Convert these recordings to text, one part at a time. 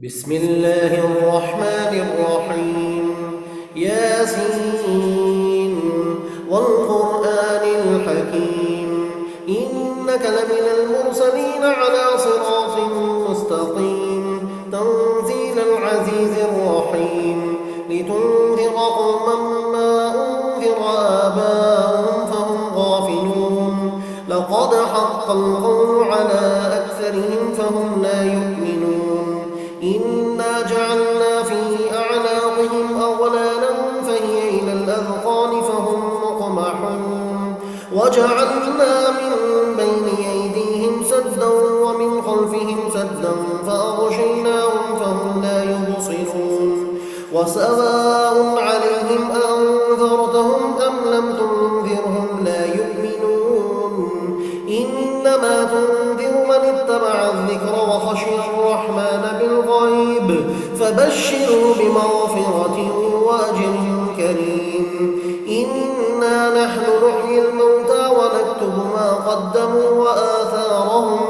بسم الله الرحمن الرحيم ياسين والقرآن الحكيم إنك لمن المرسلين على صراط مستقيم تنزيل العزيز الرحيم لتنذر قوما ما أنذر آباؤهم فهم غافلون لقد حق القول على أكثرهم فهم لا يؤمنون إنا جعلنا في أعناقهم أغلالا فهي إلى الأذقان فهم مقمحون وجعلنا من بين أيديهم سدا ومن خلفهم سدا فأغشيناهم فهم لا يبصرون وسواء عليهم أنذرتهم أم لم تنذرهم لا يؤمنون إنما تنذر من اتبع الذكر وخشي الرحمن بالغيب فبشروا بمغفرة وأجر كريم إنا نحن نحيي الموتى ونكتب ما قدموا وآثارهم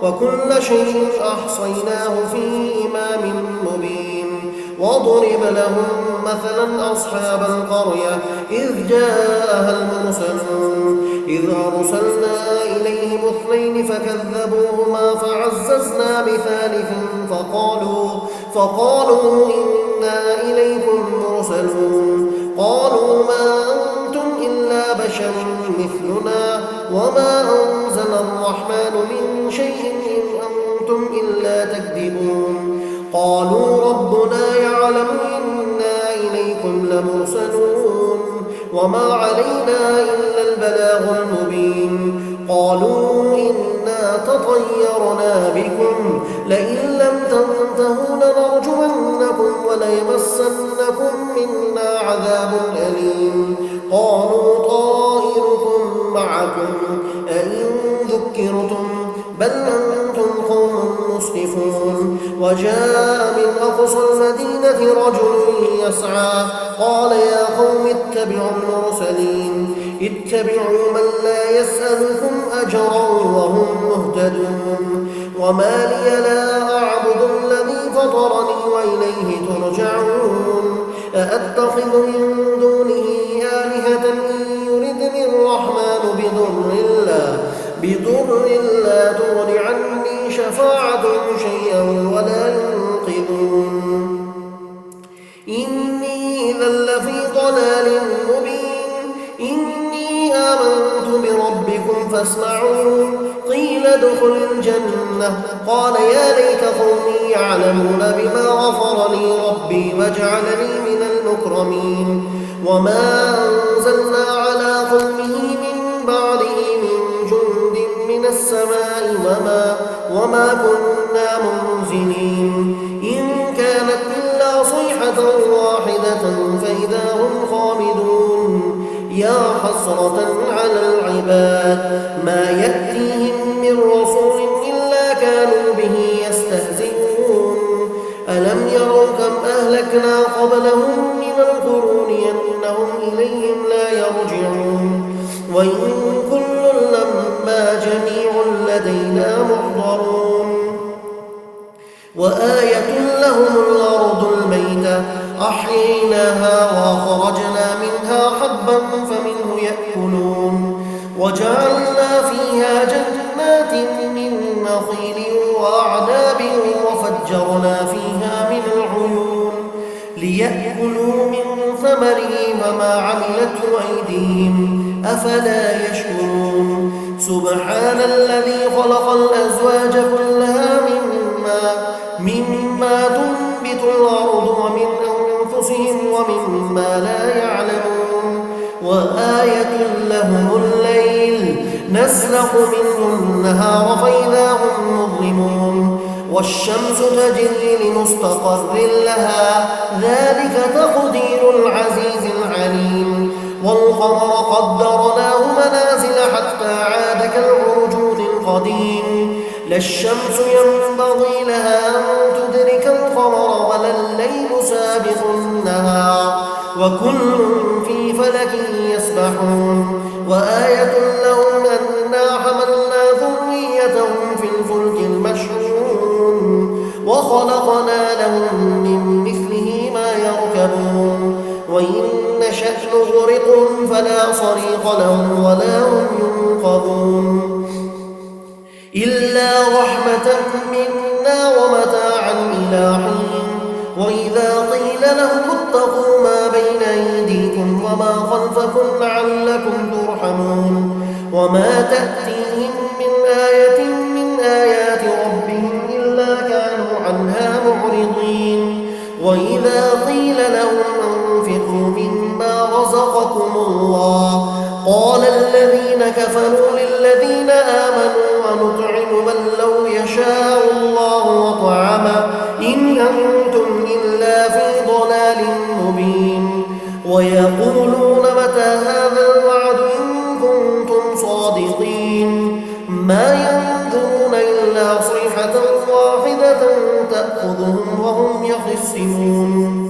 وكل شيء أحصيناه في إمام مبين واضرب لهم مثلا أصحاب القرية إذ جاءها المرسلون إذ أرسلنا إليهم اثنين فكذبوهما فعززنا بثالث فقالوا إنا إليكم مرسلون قالوا ما أنتم إلا بشر مثلنا وما أنزل الرحمن من شيء إن أنتم إلا تكذبون قالوا ربنا يعلم إنا إليكم لمرسلون وما علينا إلا البلاغ المبين قالوا إنا تطيرنا بكم لئن لم تنتهوا لنرجمنكم وليمسنكم منا عذاب أليم قالوا طائركم معكم أئن ذكرتم بل أنتم قوم مسرفون وجاء من أقصى المدينة رجل يسعى قال يا قوم اتبعوا المرسلين اتبعوا من لا يسألكم أجرا وهم مهتدون وما لي لا أعبد الذي فطرني وإليه ترجعون أأتخذ من دونه آلهة إن يردني الرحمن بضر لا تغن عني شفاعتهم شيئا ولا ينقذون إني إذا لفي ضلال مبين إني آمنت بربكم فاسمعون قيل ادخل الجنة قال يا ليت قومي يعلمون بما غفر لي ربي وجعلني من المكرمين وما أنزلنا على قومه من بعده من جند من السماء وما كنا منزلين إن كانت إلا صيحة واحدة فإذا هم خامدون يا حسرة على العباد ما يأتيهم من رسول إلا كانوا به يستهزئون ألم يروا كم أهلكنا قبلهم من القرون أنهم إليهم لا يرجعون وإن كل لما جميع لدينا محضرون وآية لهم الأرض الميتة أحييناها وأخرجنا منها حبا فمنه يأكلون وجعلنا فيها جنات من نخيل وأعناب وفجرنا فيها من العيون ليأكلوا من ثمره وما عملته أيديهم أفلا يشكرون سبحان الذي خلق الأزواج كلها مما تنبت الأرض ومن أنفسهم ومما لا يعلمون وآية لهم الليل نسلخ منه النهار فإذا هم مظلمون والشمس تجري لمستقر لها ذلك تقدير العزيز العليم والقمر قدرناه منازل حتى عاد كالعرجون القديم لا الشمس ينبغي لها أن تدرك القمر ولا الليل سابق النهار وكل في فلك يسبحون وآية لهم أنا حملنا ذريتهم في الفلك المشحون وخلقنا لهم من مثله ما يركبون وإن نشأ نغرقهم فلا صريخ لهم ولا هم ينقذون إلا رحمة منا ومتاعا إلى حين وإذا قيل لهم اتقوا ما بين أيديكم وما خلفكم لعلكم ترحمون وما تأتيهم من آية من آيات ربهم إلا كانوا عنها معرضين وإذا قيل لهم أنفقوا مما رزقكم الله قال الذين كفروا للذين آمنوا ونطعم من لو يشاء الله وطعمه إن أنتم إلا في ضلال مبين ويقولون متى هذا الوعد إن كنتم صادقين ما ينظرون إلا صيحة واحدة تأخذهم وهم يخصمون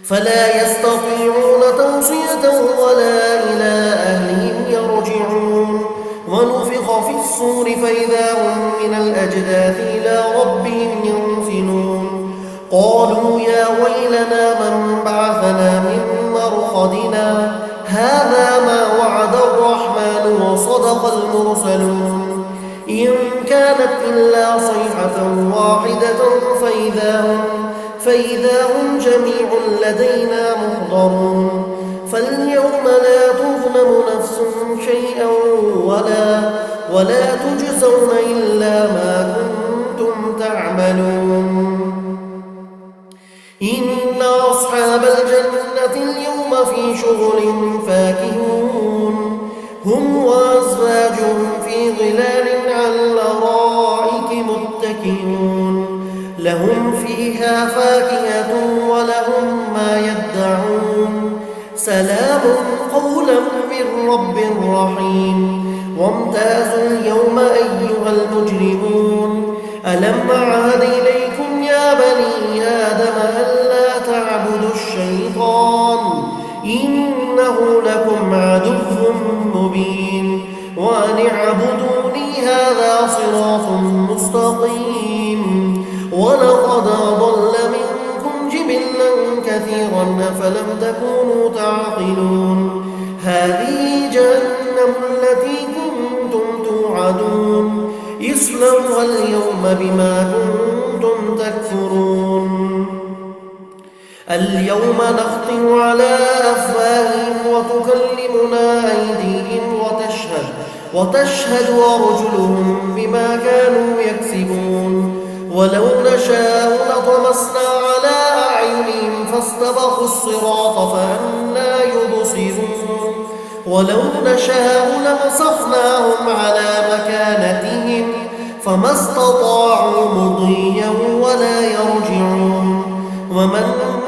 فلا يستطيعون توصية ولا إلى أهلهم يرجعون ونفخ في الصور فإذا هم من الأجداث إلى ربهم ينسلون قالوا يا ويلنا من بعثنا من مرقدنا هذا ما وعد الرحمن وصدق المرسلون إن كانت إلا صيحة واحدة فإذا هم جميع لدينا محضرون فاليوم لا تظلم نفس شيئا ولا تجزون إلا ما كنتم تعملون إن أصحاب الجنة اليوم في شغل فاكهون هم وأزواجهم في ظلال على الأرائك متكئون لهم فيها فاكهة ولهم ما يدعون سلام قولا من رب رحيم وامتازوا اليوم أيها المجرمون ألم أعهد إليكم يا بني آدم ألا تعبدوا الشيطان إنه لكم عدو مبين وأن اعبدوني هذا صراط مستقيم ولقد أضل منكم جبلا كثيرا أفلم تكونوا تعقلون هذه جهنم التي كنتم توعدون اصلوها اليوم بما كنتم تكفرون اليوم نختم على أفواههم وتكلمنا أيديهم وتشهد أرجلهم بما كانوا يكسبون ولو نشاء لطمسنا على أعينهم فاستبقوا الصراط فأنى يبصرون ولو نشاء لمسخناهم على مكانتهم فما استطاعوا مضيا ولا يرجعون ومن نعمر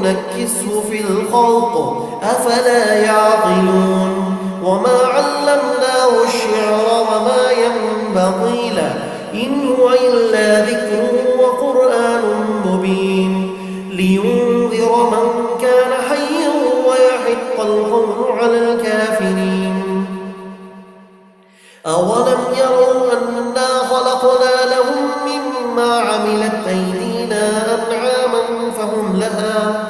ننكسه في الخلق أفلا يعقلون وما علمناه الشعر وما ينبغي له إن هو إلا ذكر وقرآن مبين لينذر من كان حيا ويحق القول على الكافرين أولم يروا أنا خلقنا لهم مما عملت أيدينا أنعاما فهم لها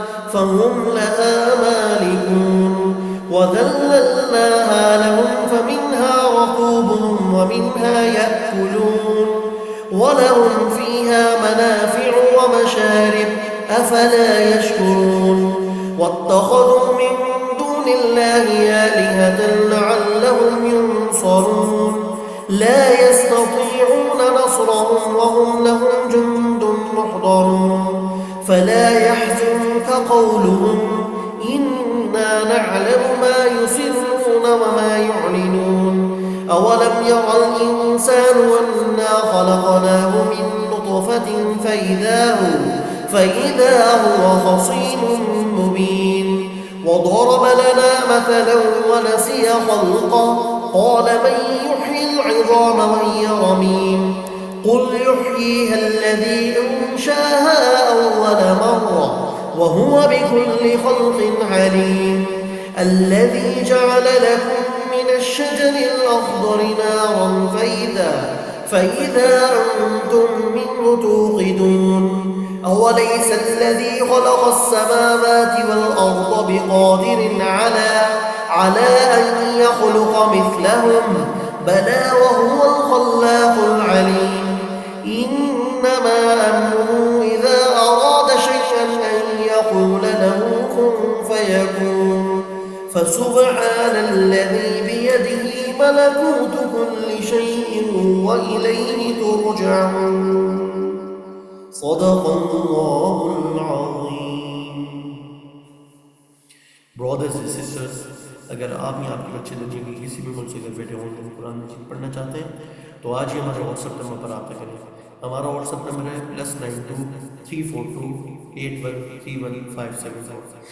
مالكون وذللناها لهم فمنها ركوبهم ومنها يأكلون ولهم فيها منافع ومشارب أفلا يشكرون واتخذوا من دون الله آلهة لعلهم ينصرون لا يستطيعون نصرهم وهم لهم جند محضرون فلا يحزنك قولهم إنا نعلم ما يسرون وما يعلنون أولم يرى الإنسان أنا خلقناه من نطفة فإذا هو خصيم مبين وضرب لنا مثلا ونسي خلقه قال من يحيي العظام وهي رميم قل يحييها الذي أنشاها أول مرة وهو بكل خلق عليم الذي جعل لكم من الشجر الأخضر نارا فإذا أنتم منه توقدون أوليس الذي خلق السماوات والأرض بقادر على أن يخلق مثلهم بلى وهو الخلاق العليم إنما أمره إذا أراد شيئا أن يقول له كن فيكون فسبحان الذي بيده ملكوت كل شيء وإليه ترجعون صدق الله العظيم. Brothers and sisters, अगर आप या आपके बच्चे दुनिया की किसी भी मुल्क से घर बैठे हों कुरान मजीद पढ़ना चाहते हैं तो आज ही हमारे व्हाट्सएप नंबर पर रब्ता करें। हमारा व्हाट्सएप नंबर है +92 342 8131 574।